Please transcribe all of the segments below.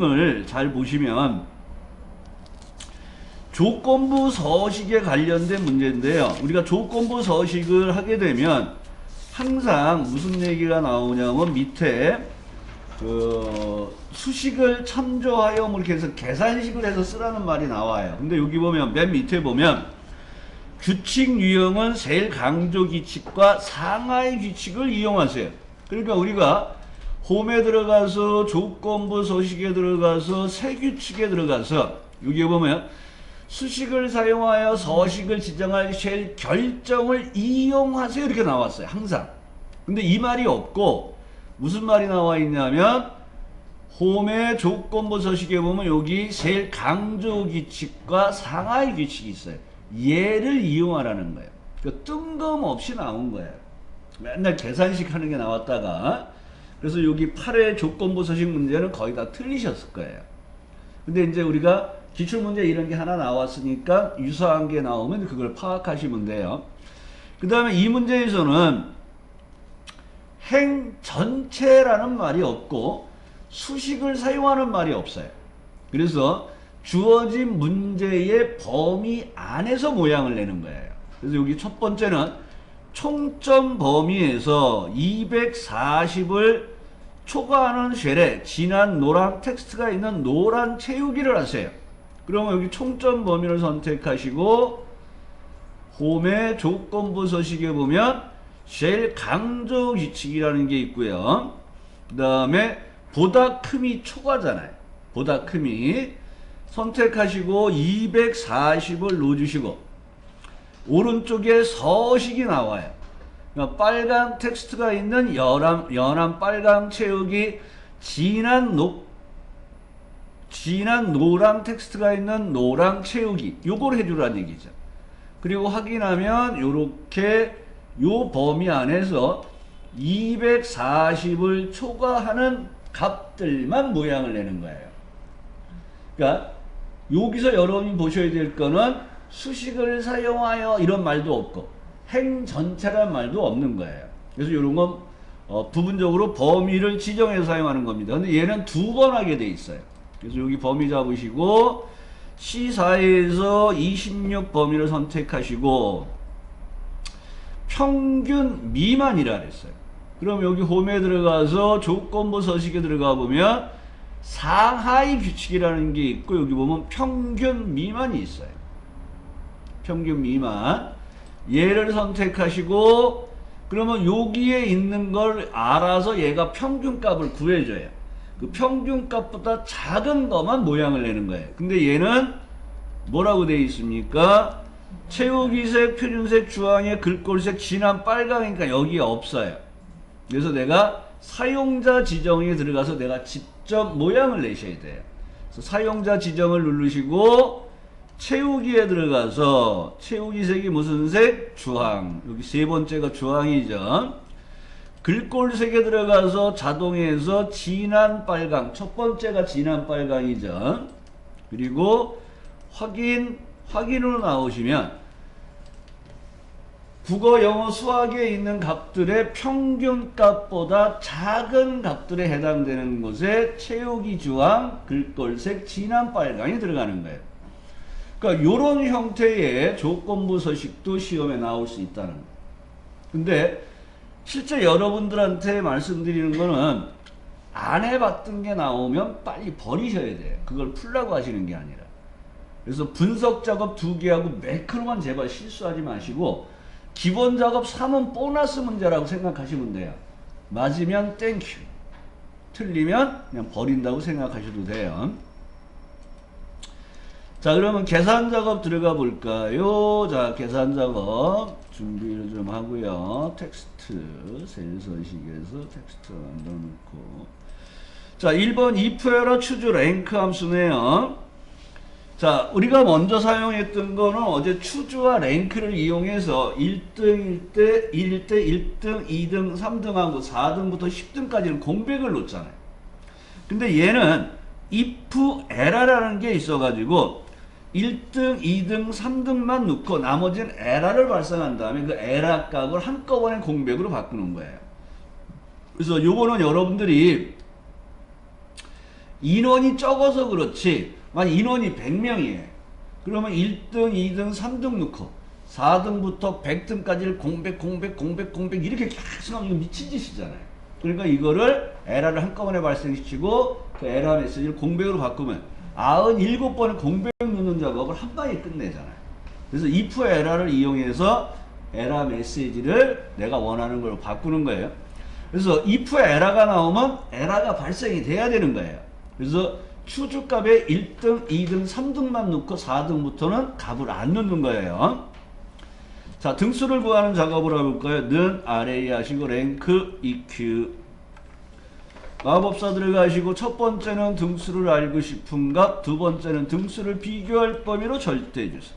내용을 잘 보시면 조건부 서식에 관련된 문제인데요. 우리가 조건부 서식을 하게 되면 항상 무슨 얘기가 나오냐면 밑에 수식을 참조하여 뭐 이렇게 해서 계산식을 해서 쓰라는 말이 나와요. 근데 여기 보면 맨 밑에 보면 규칙 유형은 제일 강조 규칙과 상하의 규칙을 이용하세요. 그러니까 우리가 홈에 들어가서 조건부 서식에 들어가서 세규칙에 들어가서 여기 보면 수식을 사용하여 서식을 지정할 쉘 결정을 이용하세요 이렇게 나왔어요. 항상. 근데 이 말이 없고 무슨 말이 나와 있냐면 홈의 조건부 서식에 보면 여기 제일 강조 규칙과 상하의 규칙이 있어요. 얘를 이용하라는 거예요. 그러니까 뜬금없이 나온 거예요. 맨날 계산식 하는 게 나왔다가 그래서 여기 8회 조건부 서식 문제는 거의 다 틀리셨을 거예요. 근데 이제 우리가 기출문제 이런 게 하나 나왔으니까 유사한 게 나오면 그걸 파악하시면 돼요. 그 다음에 이 문제에서는 행 전체라는 말이 없고 수식을 사용하는 말이 없어요. 그래서 주어진 문제의 범위 안에서 모양을 내는 거예요. 그래서 여기 첫 번째는 총점 범위에서 240을 초과하는 쉘에 진한 노란 텍스트가 있는 노란 채우기를 하세요. 그러면 여기 총점 범위를 선택하시고 홈의 조건부 서식에 보면 쉘 강조 규칙이라는 게 있고요. 그 다음에 보다 크미 초과잖아요. 보다 크미 선택하시고 240을 넣어주시고 오른쪽에 서식이 나와요. 그러니까 빨간 텍스트가 있는 연한 빨강 채우기, 진한 노랑 텍스트가 있는 노랑 채우기, 요걸 해주라는 얘기죠. 그리고 확인하면 요렇게 요 범위 안에서 240을 초과하는 값들만 모양을 내는 거예요. 그러니까 여기서 여러분이 보셔야 될 거는 수식을 사용하여 이런 말도 없고 행 전체란 말도 없는 거예요. 그래서 이런 건 부분적으로 범위를 지정해서 사용하는 겁니다. 근데 얘는 두 번 하게 돼 있어요. 그래서 여기 범위 잡으시고 C4에서 26 범위를 선택하시고 평균 미만이라 그랬어요. 그럼 여기 홈에 들어가서 조건부 서식에 들어가 보면 상하의 규칙이라는 게 있고 여기 보면 평균 미만이 있어요. 평균 미만 얘를 선택하시고 그러면 여기에 있는 걸 알아서 얘가 평균값을 구해줘요. 그 평균값보다 작은 것만 모양을 내는 거예요. 근데 얘는 뭐라고 되어 있습니까? 채우기색, 표준색, 주황색, 글꼴색, 진한 빨강이니까 여기에 없어요. 그래서 내가 사용자 지정에 들어가서 내가 직접 모양을 내셔야 돼요. 그래서 사용자 지정을 누르시고 채우기에 들어가서 채우기색이 무슨 색? 주황. 여기 세 번째가 주황이죠. 글꼴색에 들어가서 자동에서 진한 빨강. 첫 번째가 진한 빨강이죠. 그리고 확인으로 나오시면 국어, 영어, 수학에 있는 값들의 평균값보다 작은 값들에 해당되는 곳에 채우기 주황, 글꼴색, 진한 빨강이 들어가는 거예요. 그러니까 이런 형태의 조건부 서식도 시험에 나올 수 있다는 거예요. 근데 실제 여러분들한테 말씀드리는 거는 안 해봤던 게 나오면 빨리 버리셔야 돼요. 그걸 풀라고 하시는 게 아니라. 그래서 분석 작업 2개 하고 매크로만 제발 실수하지 마시고 기본 작업 3은 보너스 문제라고 생각하시면 돼요. 맞으면 땡큐. 틀리면 그냥 버린다고 생각하셔도 돼요. 자, 그러면 계산 작업 들어가 볼까요? 자, 계산 작업 준비를 좀 하고요. 텍스트, 셀 서식에서 텍스트 만들어 놓고. 자, 1번 if error choose rank 함수네요. 자, 우리가 먼저 사용했던 거는 어제 추주와 랭크를 이용해서 1등, 1대, 1대, 1등, 2등, 3등하고 4등부터 10등까지는 공백을 놓잖아요. 근데 얘는 if error라는 게 있어가지고 1등, 2등, 3등만 넣고 나머지는 에러를 발생한 다음에 그 에러 값을 한꺼번에 공백으로 바꾸는 거예요. 그래서 요거는 여러분들이 인원이 적어서 그렇지. 만약 인원이 100명이에요. 그러면 1등, 2등, 3등 넣고 4등부터 100등까지를 공백 이렇게 계속 하면 미친 짓이잖아요. 그러니까 이거를 에러를 한꺼번에 발생시키고 그 에러 메시지를 공백으로 바꾸면 97번의 공백 넣는 작업을 한 방에 끝내잖아요. 그래서 if 에러를 이용해서 에러 메시지를 내가 원하는 걸로 바꾸는 거예요. 그래서 if 에러가 나오면 에러가 발생이 돼야 되는 거예요. 그래서 추주 값에 1등, 2등, 3등만 넣고 4등부터는 값을 안 넣는 거예요. 자, 등수를 구하는 작업을 해볼까요? 는 array 하시고 랭크 EQ. 마법사 들어가시고 첫 번째는 등수를 알고 싶은 값, 두 번째는 등수를 비교할 범위로 절대해 주세요.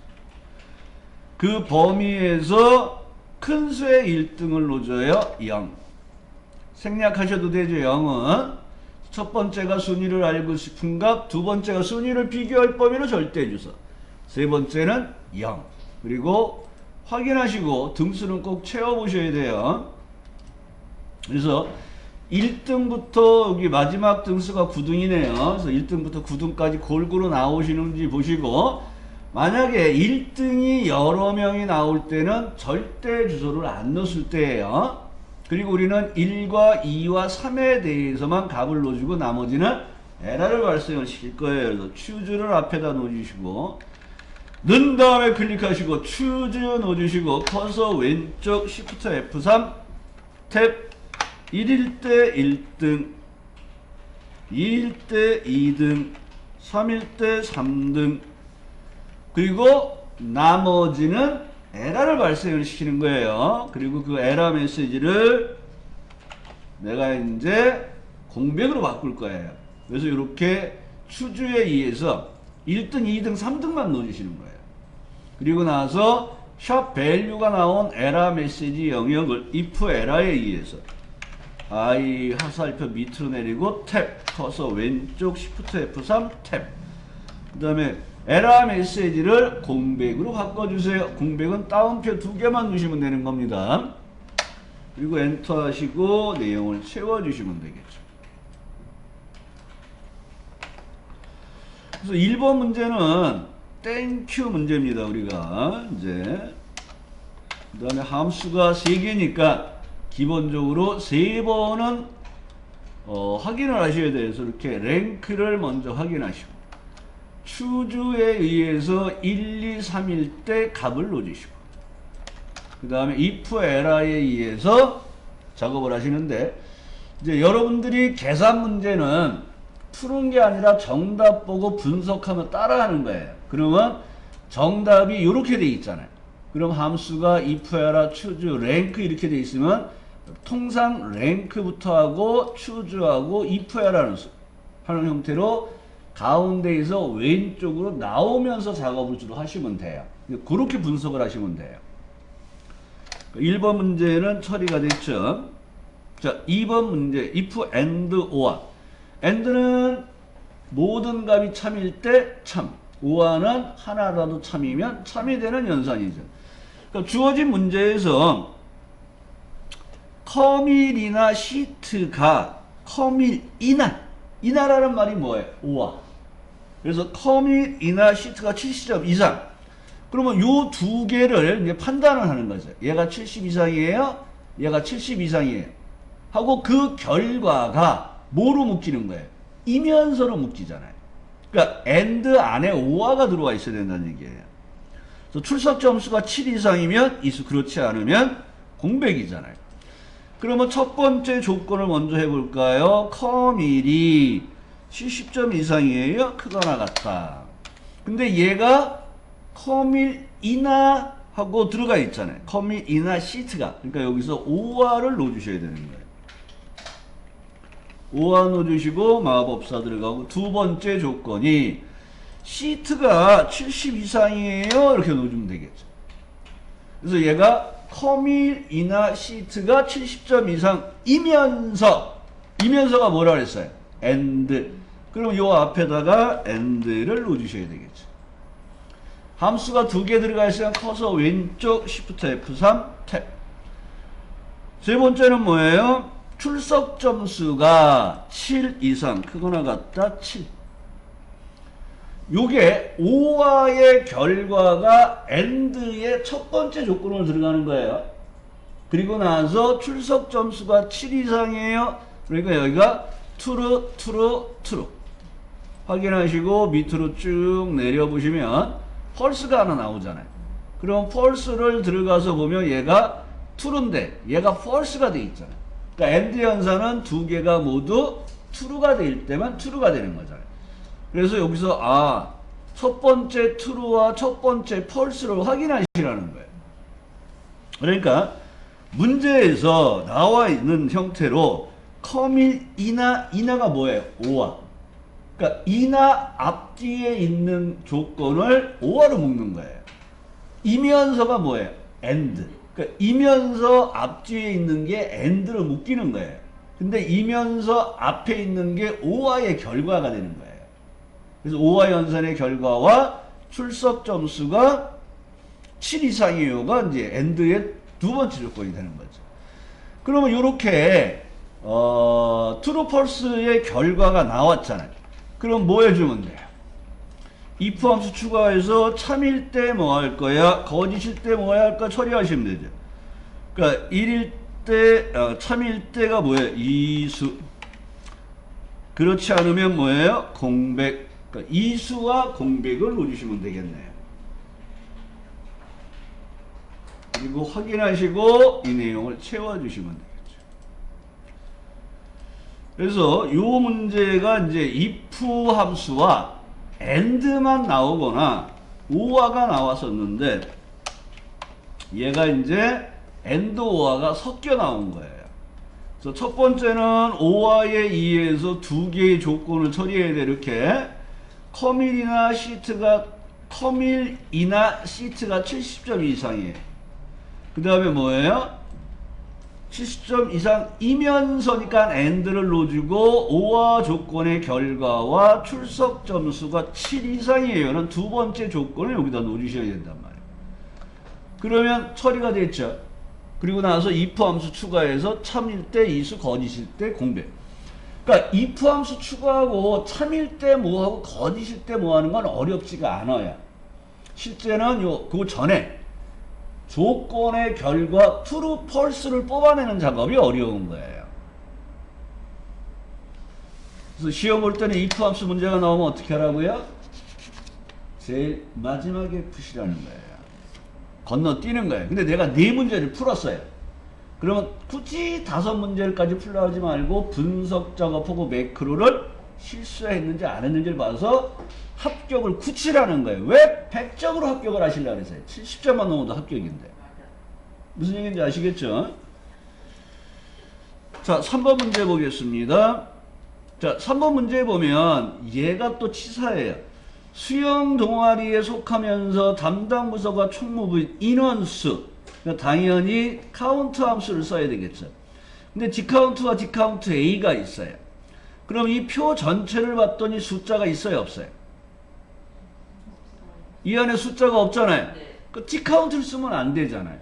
그 범위에서 큰 수의 1등을 놓줘요. 0. 생략하셔도 되죠. 0은 첫 번째가 순위를 알고 싶은 값, 두 번째가 순위를 비교할 범위로 절대해 주세요. 세 번째는 0. 그리고 확인하시고 등수는 꼭 채워보셔야 돼요. 그래서 1등부터 여기 마지막 등수가 9등이네요. 그래서 1등부터 9등까지 골고루 나오시는지 보시고, 만약에 1등이 여러 명이 나올 때는 절대 주소를 안 넣었을 때예요. 그리고 우리는 1과 2와 3에 대해서만 값을 넣어주고 나머지는 에러를 발생을 시킬 거예요. 그래서 choose를 앞에다 넣어주시고, 넣은 다음에 클릭하시고 choose 넣어주시고 커서 왼쪽 Shift F3 탭 1일 때 1등, 2일 때 2등, 3일 때 3등, 그리고 나머지는 에러를 발생을 시키는 거예요. 그리고 그 에러 메시지를 내가 이제 공백으로 바꿀 거예요. 그래서 이렇게 추주에 의해서 1등, 2등, 3등만 넣어주시는 거예요. 그리고 나서 샵 밸류가 나온 에러 메시지 영역을 if 에러에 의해서 I 화살표 밑으로 내리고 탭 커서 왼쪽 Shift F3 탭, 그 다음에 에러 메시지를 공백으로 바꿔주세요. 공백은 따옴표 2개만 넣으시면 되는 겁니다. 그리고 엔터 하시고 내용을 채워주시면 되겠죠. 그래서 1번 문제는 땡큐 문제입니다. 우리가 이제 그 다음에 함수가 3개니까 기본적으로 3번은 확인을 하셔야 돼요. 그래서 이렇게 랭크를 먼저 확인하시고 추주에 의해서 1, 2, 3일 때 값을 넣어주시고, 그 다음에 if 에러에 의해서 작업을 하시는데, 이제 여러분들이 계산 문제는 푸는 게 아니라 정답 보고 분석하면 따라하는 거예요. 그러면 정답이 이렇게 돼 있잖아요. 그럼 함수가 if 에러 choose rank 이렇게 돼 있으면 통상 랭크부터 하고 choose하고 if 에러라는 하는 형태로 가운데에서 왼쪽으로 나오면서 작업을 주로 하시면 돼요. 그렇게 분석을 하시면 돼요. 1번 문제는 처리가 됐죠. 자, 2번 문제 if and or. and는 모든 값이 참일 때 참, or는 하나라도 참이면 참이 되는 연산이죠. 그러니까 주어진 문제에서 커밀이나 시트가 이나라는 말이 뭐예요? or. 그래서 커밋이나 시트가 70점 이상. 그러면 요 두 개를 이제 판단을 하는 거죠. 얘가 70 이상이에요? 얘가 70 이상이에요? 하고 그 결과가 뭐로 묶이는 거예요? 이면서로 묶이잖아요. 그러니까 and 안에 or가 들어와 있어야 된다는 얘기예요. 그래서 출석 점수가 7 이상이면 이수, 그렇지 않으면 공백이잖아요. 그러면 첫 번째 조건을 먼저 해볼까요? 커밋이 70점 이상이에요? 크거나 같다. 근데 얘가 커밋이나 하고 들어가 있잖아요. 커밋이나 시트가. 그러니까 여기서 OR을 넣어주셔야 되는 거예요. OR 넣어주시고 마법사 들어가고, 두 번째 조건이 시트가 70 이상이에요? 이렇게 넣어주면 되겠죠. 그래서 얘가 커밋이나 시트가 70점 이상이면서가 뭐라 그랬어요? and. 그럼 요 앞에다가 and를 넣어주셔야 되겠죠. 함수가 2개 들어가 있으면 커서 왼쪽 Shift F3 탭. 세 번째는 뭐예요? 출석 점수가 7 이상 크거나 같다 7. 요게 5화의 결과가 AND의 첫 번째 조건으로 들어가는 거예요. 그리고 나서 출석 점수가 7 이상이에요. 그러니까 여기가 true, true, true. 확인하시고 밑으로 쭉 내려보시면 false가 하나 나오잖아요. 그럼 false를 들어가서 보면 얘가 true인데 얘가 false가 돼 있잖아요. 그러니까 AND 연산은 두 개가 모두 true가 될 때만 true가 되는 거잖아요. 그래서 여기서 첫 번째 true와 첫 번째 false를 확인하시라는 거예요. 그러니까 문제에서 나와 있는 형태로 커밀 이나가 뭐예요? 5화. 그러니까 이나 앞뒤에 있는 조건을 5화로 묶는 거예요. 이면서가 뭐예요? AND. 그러니까 이면서 앞뒤에 있는 게 AND로 묶이는 거예요. 근데 이면서 앞에 있는 게 5화의 결과가 되는 거예요. 그래서 5화 연산의 결과와 출석 점수가 7 이상이요가 이제 AND의 두 번째 조건이 되는 거죠. 그러면 이렇게 true, false의 결과가 나왔잖아요. 그럼 뭐 해주면 돼요? if 함수 추가해서 참일 때 뭐 할 거야? 거짓일 때 뭐 해야 할까? 처리하시면 되죠. 그러니까 1일 때, 참일 때가 뭐예요? 이수. 그렇지 않으면 뭐예요? 공백. 그러니까 이수와 공백을 넣어주시면 되겠네요. 그리고 확인하시고 이 내용을 채워주시면 되겠죠. 그래서 이 문제가 이제 if 함수와 and만 나오거나 5화가 나왔었는데 얘가 이제 and 5화가 섞여 나온 거예요. 그래서 첫 번째는 5화에 의해서 두 개의 조건을 처리해야 돼. 이렇게 커밀이나 시트가 70점 이상이에요. 그 다음에 뭐예요? 70점 이상이면서니까 AND를 넣어주고 5화 조건의 결과와 출석 점수가 7 이상이에요는 두 번째 조건을 여기다 넣어주셔야 된단 말이에요. 그러면 처리가 됐죠. 그리고 나서 if 함수 추가해서 참일 때 이수, 거짓일 때 공백. 그러니까 if 함수 추가하고 참일 때 뭐하고 거짓일 때 뭐하는 건 어렵지가 않아요. 실제는 그 전에 조건의 결과 true, false를 뽑아내는 작업이 어려운 거예요. 그래서 시험 볼 때는 if 함수 문제가 나오면 어떻게 하라고요? 제일 마지막에 푸시라는 거예요. 건너뛰는 거예요. 근데 내가 4문제를 풀었어요. 그러면 굳이 5문제까지 풀려 하지 말고 분석 작업하고 매크로를 실수했는지 안 했는지를 봐서 합격을 굳히라는 거예요. 왜 100점으로 합격을 하시려고 그랬어요? 70점만 넘어도 합격인데. 무슨 얘기인지 아시겠죠? 자, 3번 문제 보겠습니다. 자, 3번 문제 보면 얘가 또 치사해요. 수영 동아리에 속하면서 담당 부서가 총무부인 인원수. 그러니까 당연히 카운트 함수를 써야 되겠죠. 근데 디카운트와 디카운트 A가 있어요. 그럼 이 표 전체를 봤더니 숫자가 있어요, 없어요? 이 안에 숫자가 없잖아요. 그 디카운트를 쓰면 안 되잖아요.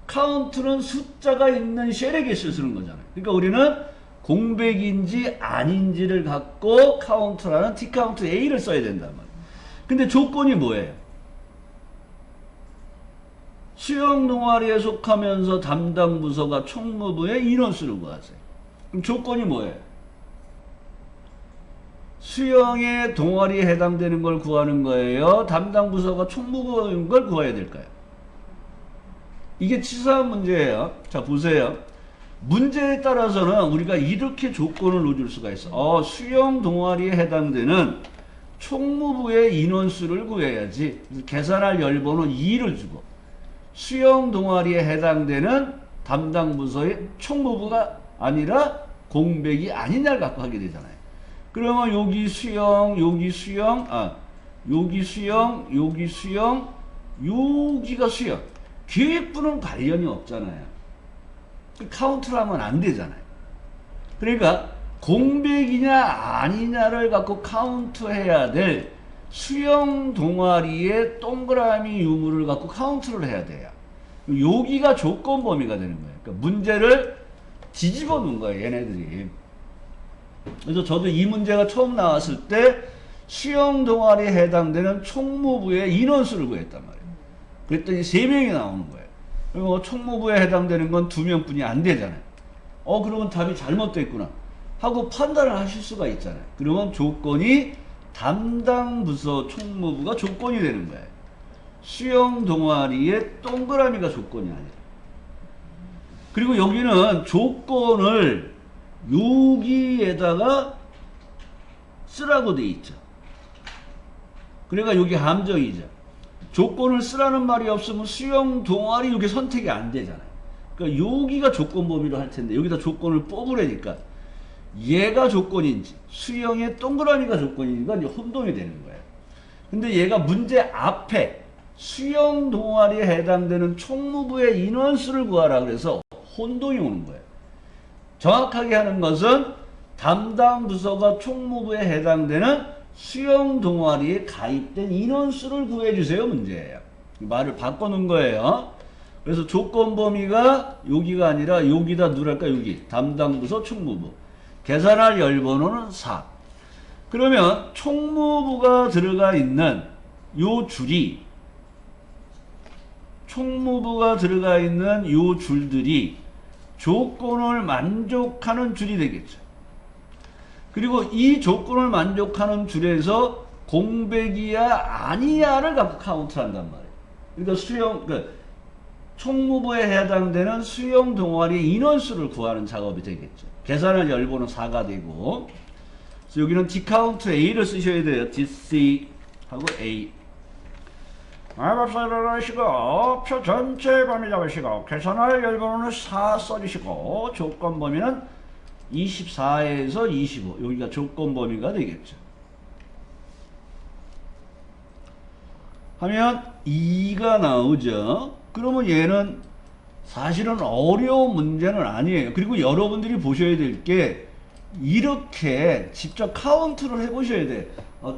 카운트는 숫자가 있는 쉘의 개수를 쓰는 거잖아요. 그러니까 우리는 공백인지 아닌지를 갖고 카운트라는 디카운트 A를 써야 된단 말이에요. 근데 조건이 뭐예요? 수영 동아리에 속하면서 담당 부서가 총무부의 인원수를 구하세요. 그럼 조건이 뭐예요? 수영의 동아리에 해당되는 걸 구하는 거예요? 담당 부서가 총무부인 걸 구해야 될까요? 이게 치사한 문제예요. 자, 보세요. 문제에 따라서는 우리가 이렇게 조건을 넣어줄 수가 있어. 수영 동아리에 해당되는 총무부의 인원수를 구해야지. 계산할 열번호 2를 주고 수영 동아리에 해당되는 담당 부서의 총무부가 아니라 공백이 아니냐를 갖고 하게 되잖아요. 그러면 여기 수영, 여기 수영, 여기 수영, 여기 수영, 여기가 수영. 기획부는 관련이 없잖아요. 카운트를 하면 안 되잖아요. 그러니까 공백이냐 아니냐를 갖고 카운트해야 될 수영 동아리의 동그라미 유무를 갖고 카운트를 해야 돼요. 여기가 조건 범위가 되는 거예요. 그러니까 문제를 뒤집어 놓은 거예요, 얘네들이. 그래서 저도 이 문제가 처음 나왔을 때 수영 동아리에 해당되는 총무부의 인원수를 구했단 말이에요. 그랬더니 3명이 나오는 거예요. 그리고 총무부에 해당되는 건 2명뿐이 안 되잖아요. 그러면 답이 잘못됐구나 하고 판단을 하실 수가 있잖아요. 그러면 조건이 담당 부서 총무부가 조건이 되는 거예요. 수영 동아리의 동그라미가 조건이 아니라. 그리고 여기는 조건을 여기에다가 쓰라고 돼 있죠. 그러니까 여기 함정이죠. 조건을 쓰라는 말이 없으면 수영 동아리 여기 선택이 안 되잖아요. 그러니까 여기가 조건 범위로 할 텐데 여기다 조건을 뽑으려니까 얘가 조건인지 수영의 동그라미가 조건인지가 이제 혼동이 되는 거예요. 근데 얘가 문제 앞에 수영 동아리에 해당되는 총무부의 인원수를 구하라 그래서 혼동이 오는 거예요. 정확하게 하는 것은 담당 부서가 총무부에 해당되는 수영 동아리에 가입된 인원수를 구해주세요 문제예요. 말을 바꿔놓은 거예요. 그래서 조건 범위가 여기가 아니라 여기다 누랄까 여기 담당 부서 총무부. 계산할 열번호는 4. 그러면 총무부가 들어가 있는 요 줄이 총무부가 들어가 있는 요 줄들이 조건을 만족하는 줄이 되겠죠. 그리고 이 조건을 만족하는 줄에서 공백이야 아니야를 갖고 카운트한단 말이에요. 그러니까 총무부에 해당되는 수영 동아리 인원수를 구하는 작업이 되겠죠. 계산할 열번호 4가 되고, 그래서 여기는 디카운트 A를 쓰셔야 돼요. DC 하고 A. 마법사를 하시고 표 전체 범위 잡으시고 계산할 열번호는 4 써주시고 조건 범위는 24에서 25 여기가 조건 범위가 되겠죠. 하면 2가 나오죠. 그러면 얘는 사실은 어려운 문제는 아니에요. 그리고 여러분들이 보셔야 될 게 이렇게 직접 카운트를 해보셔야 돼.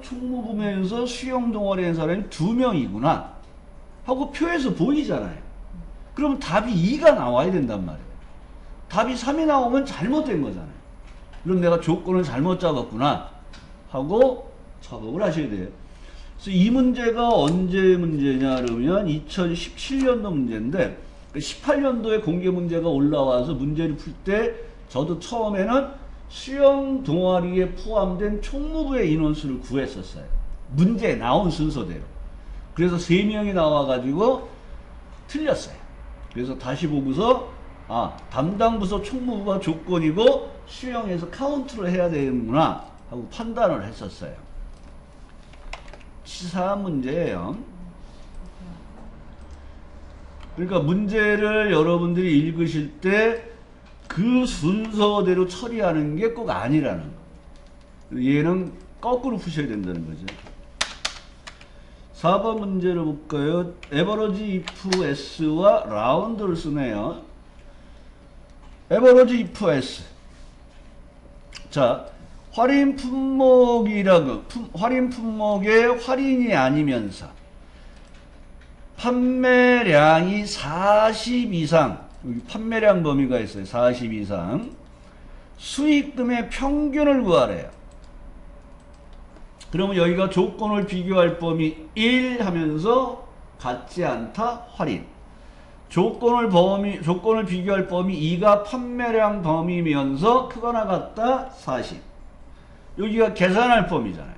총무부면서 수영 동아리 한 사람이 2명이구나 하고 표에서 보이잖아요. 그럼 답이 2가 나와야 된단 말이에요. 답이 3이 나오면 잘못된 거잖아요. 그럼 내가 조건을 잘못 잡았구나 하고 작업을 하셔야 돼요. 그래서 이 문제가 언제 문제냐 그러면 2017년도 문제인데 18년도에 공개 문제가 올라와서 문제를 풀 때 저도 처음에는 수영 동아리에 포함된 총무부의 인원수를 구했었어요. 문제 나온 순서대로. 그래서 3명이 나와가지고 틀렸어요. 그래서 다시 보고서 담당 부서 총무부가 조건이고 수영에서 카운트를 해야 되는구나 하고 판단을 했었어요. 치사한 문제예요. 그러니까 문제를 여러분들이 읽으실 때 그 순서대로 처리하는 게 꼭 아니라는 거. 얘는 거꾸로 푸셔야 된다는 거죠. 4번 문제를 볼까요? 에버러지 if s와 라운드를 쓰네요. 에버러지 if s. 자, 할인 품목이라고, 할인 품목의 할인이 아니면서 판매량이 40 이상, 여기 판매량 범위가 있어요. 40 이상. 수익금의 평균을 구하래요. 그러면 여기가 조건을 비교할 범위 1 하면서 같지 않다 할인. 조건을 비교할 범위 2가 판매량 범위면서 크거나 같다 40. 여기가 계산할 범위잖아요.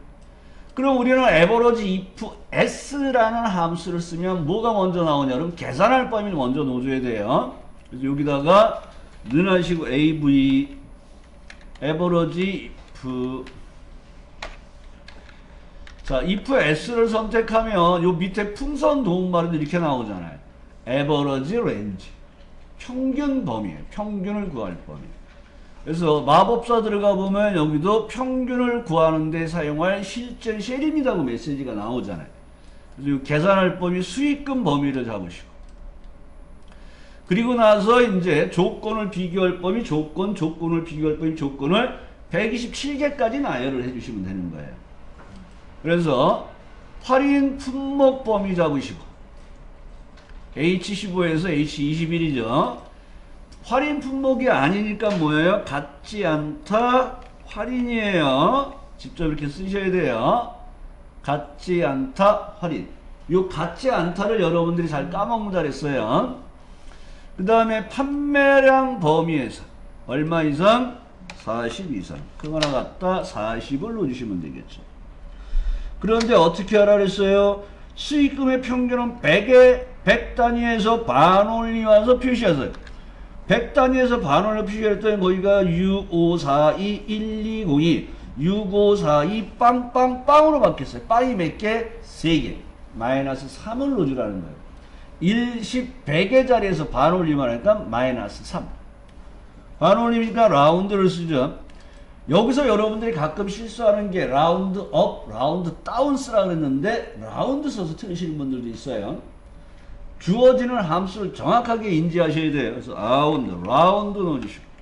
그럼 우리는 에버러지 if s라는 함수를 쓰면 뭐가 먼저 나오냐? 그럼 계산할 범위를 먼저 넣어줘야 돼요. 그래서 여기다가 넣으시고 AV 에버러지 if 자, if s를 선택하면 요 밑에 풍선 도움말은 이렇게 나오잖아요. 에버러지 렌지 평균 범위예요. 평균을 구할 범위. 그래서 마법사 들어가 보면 여기도 평균을 구하는 데 사용할 실제 쉘입니다고 메시지가 나오잖아요. 그래서 계산할 범위 수익금 범위를 잡으시고 그리고 나서 이제 조건을 비교할 범위 조건을 비교할 범위 조건을 127개까지 나열을 해주시면 되는 거예요. 그래서 할인 품목 범위 잡으시고 H15에서 H21이죠. 할인 품목이 아니니까 뭐예요? 같지 않다 할인이에요. 직접 이렇게 쓰셔야 돼요. 같지 않다 할인. 요 같지 않다를 여러분들이 잘 까먹는다 그랬어요. 그 다음에 판매량 범위에서 얼마 이상? 40 이상. 그거나 같다 40을 넣어주시면 되겠죠. 그런데 어떻게 하라 그랬어요? 수익금의 평균은 100 단위에서 반올림 와서 표시하세요. 100 단위에서 반올림 표시했더니 거기가 6542 1202 6542 빵빵빵으로 바뀌었어요. 빵이 몇 개? 3개. 마이너스 3을 넣어주라는 거예요. 10, 100의 자리에서 반올림을 하니까 마이너스 3. 반올림이니까 라운드를 쓰죠. 여기서 여러분들이 가끔 실수하는 게 라운드 업, 라운드 다운 쓰라 그랬는데 라운드 써서 틀리시는 분들도 있어요. 주어지는 함수를 정확하게 인지하셔야 돼요. 그래서 라운드 넣어주시고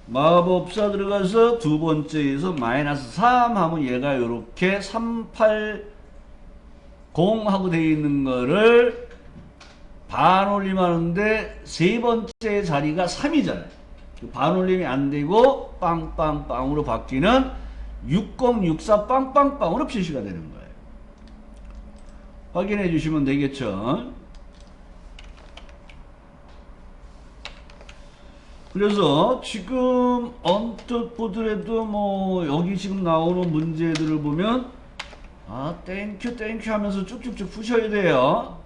마법사 들어가서 두 번째에서 마이너스 3 하면 얘가 이렇게 380 하고 되어 있는 거를 반올림 하는데 세 번째 자리가 3이잖아요. 반올림이 안 되고 빵빵빵으로 바뀌는 6064 빵빵빵으로 표시가 되는 거예요. 확인해 주시면 되겠죠. 그래서 지금 언뜻 보더라도 뭐 여기 지금 나오는 문제들을 보면 땡큐 하면서 쭉쭉쭉 푸셔야 돼요.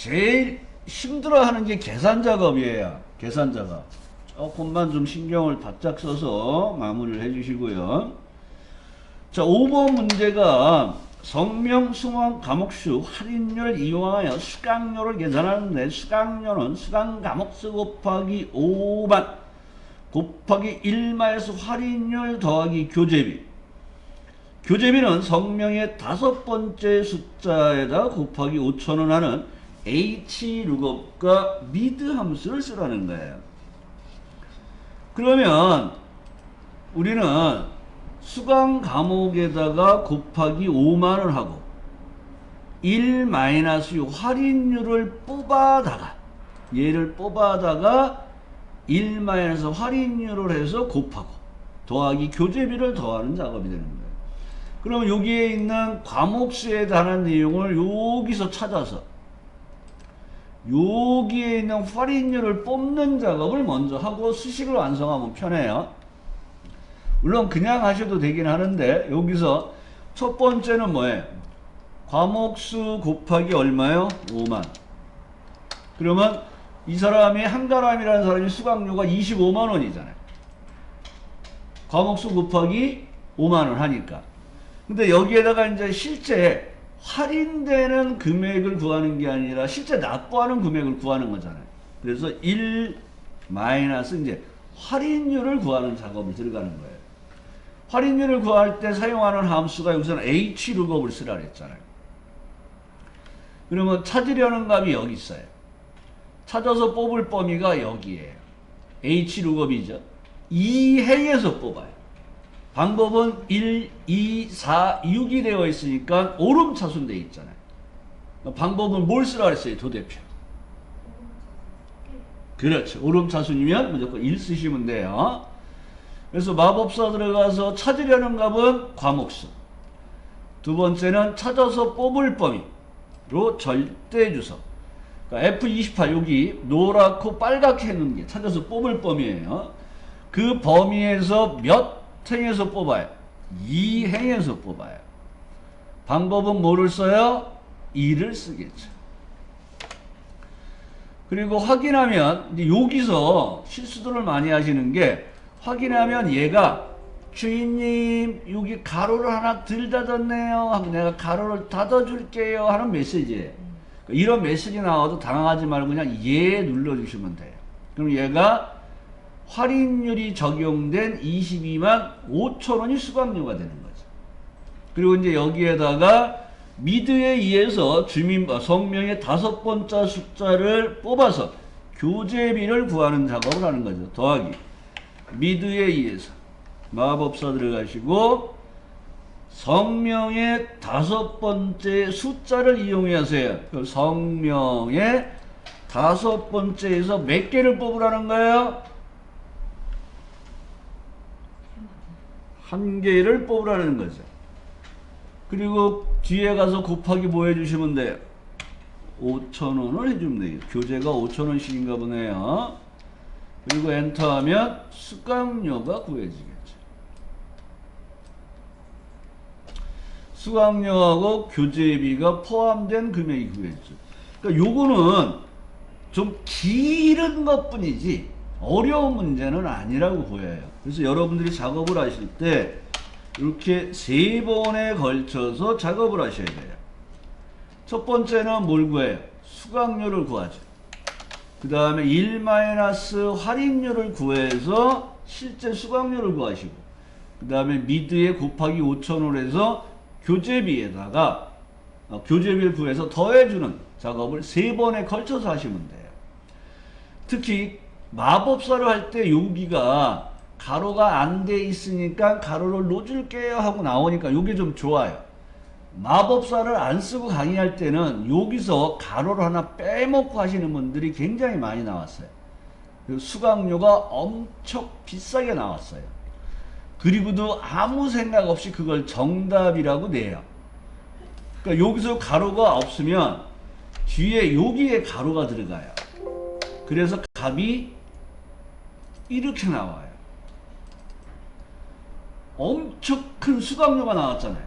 제일 힘들어하는 게 계산 작업이에요. 계산 작업. 조금만 좀 신경을 바짝 써서 마무리를 해주시고요. 자, 5번 문제가 성명, 승원, 과목수, 할인율을 이용하여 수강료를 계산하는데 수강료는 수강 과목수 곱하기 5만 곱하기 1마에서 할인율 더하기 교재비. 교재비는 성명의 5번째 숫자에다 곱하기 5,000원 하는 hlookup과 mid 함수를 쓰라는 거예요. 그러면 우리는 수강 과목에다가 곱하기 5만원 하고 1-6 할인율을 뽑아다가 얘를 뽑아다가 1- 할인율을 해서 곱하고 더하기 교재비를 더하는 작업이 되는 거예요. 그럼 여기에 있는 과목수에 관한 내용을 여기서 찾아서 여기에 있는 할인율을 뽑는 작업을 먼저 하고 수식을 완성하면 편해요. 물론 그냥 하셔도 되긴 하는데 여기서 첫 번째는 뭐예요? 과목수 곱하기 얼마요? 5만. 그러면 이 사람이 한가람이라는 사람이 수강료가 25만 원이잖아요. 과목수 곱하기 5만 원 하니까. 근데 여기에다가 이제 실제 할인되는 금액을 구하는 게 아니라 실제 납부하는 금액을 구하는 거잖아요. 그래서 1- 이제 할인율을 구하는 작업이 들어가는 거예요. 할인율을 구할 때 사용하는 함수가 여기서는 hlookup을 쓰라 그랬잖아요. 그러면 찾으려는 값이 여기 있어요. 찾아서 뽑을 범위가 여기에요. hlookup이죠. 이 행에서 뽑아요. 방법은 1, 2, 4, 6이 되어 있으니까 오름차순 되어 있잖아요. 방법은 뭘 쓰라 그랬어요? 도대표. 그렇죠. 오름차순이면 무조건 1 쓰시면 돼요. 그래서 마법사 들어가서 찾으려는 값은 과목수. 두 번째는 찾아서 뽑을 범위로 절대주석. 그러니까 F28 여기 노랗고 빨갛게 해놓은 게 찾아서 뽑을 범위예요. 그 범위에서 몇 행에서 뽑아요? 2행에서 뽑아요. 방법은 뭐를 써요? 2를 쓰겠죠. 그리고 확인하면 이제 여기서 실수들을 많이 하시는 게 확인하면 얘가 주인님 여기 가로를 하나 덜 닫았네요 하고 내가 가로를 닫아줄게요 하는 메시지예요. 이런 메시지 나와도 당황하지 말고 그냥 얘 눌러주시면 돼요. 그럼 얘가 할인율이 적용된 22만 5천 원이 수강료가 되는 거죠. 그리고 이제 여기에다가 미드에 의해서 성명의 5번째 숫자를 뽑아서 교재비를 구하는 작업을 하는 거죠. 더하기 미드에 의해서 마법사 들어가시고 성명의 다섯 번째 숫자를 이용해서요. 그 성명의 다섯 번째에서 몇 개를 뽑으라는 거예요? 한 개를 뽑으라는 거죠. 그리고 뒤에 가서 곱하기 뭐 해주시면 돼요? 5,000원을 해주면 돼요. 교재가 5,000원씩인가 보네요. 그리고 엔터하면 수강료가 구해지겠죠. 수강료하고 교재비가 포함된 금액이 구해지죠. 그러니까 요거는 좀 길은 것 뿐이지 어려운 문제는 아니라고 보여요. 그래서 여러분들이 작업을 하실 때 이렇게 세 번에 걸쳐서 작업을 하셔야 돼요. 첫 번째는 뭘 구해요? 수강료를 구하죠. 그 다음에 1- 할인료를 구해서 실제 수강료를 구하시고, 그 다음에 미드에 곱하기 5,000원 해서 교재비에다가 교재비를 구해서 더해주는 작업을 세 번에 걸쳐서 하시면 돼요. 특히 마법사를 할 때 여기가 가로가 안 돼 있으니까 가로를 놓줄게요 하고 나오니까 이게 좀 좋아요. 마법사를 안 쓰고 강의할 때는 여기서 가로를 하나 빼먹고 하시는 분들이 굉장히 많이 나왔어요. 수강료가 엄청 비싸게 나왔어요. 그리고도 아무 생각 없이 그걸 정답이라고 내요. 그러니까 여기서 가로가 없으면 뒤에 여기에 가로가 들어가요. 그래서 값이 이렇게 나와요. 엄청 큰 수강료가 나왔잖아요.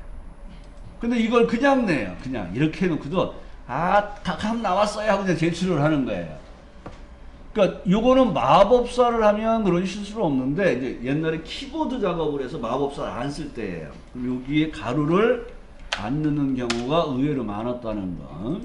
근데 이걸 그냥 내요. 그냥 이렇게 해놓고도 값 나왔어요 하고 그냥 제출을 하는 거예요. 그러니까 요거는 마법사를 하면 그런 실수는 없는데 이제 옛날에 키보드 작업을 해서 마법사를 안 쓸 때예요. 그럼 여기에 가루를 안 넣는 경우가 의외로 많았다는 거.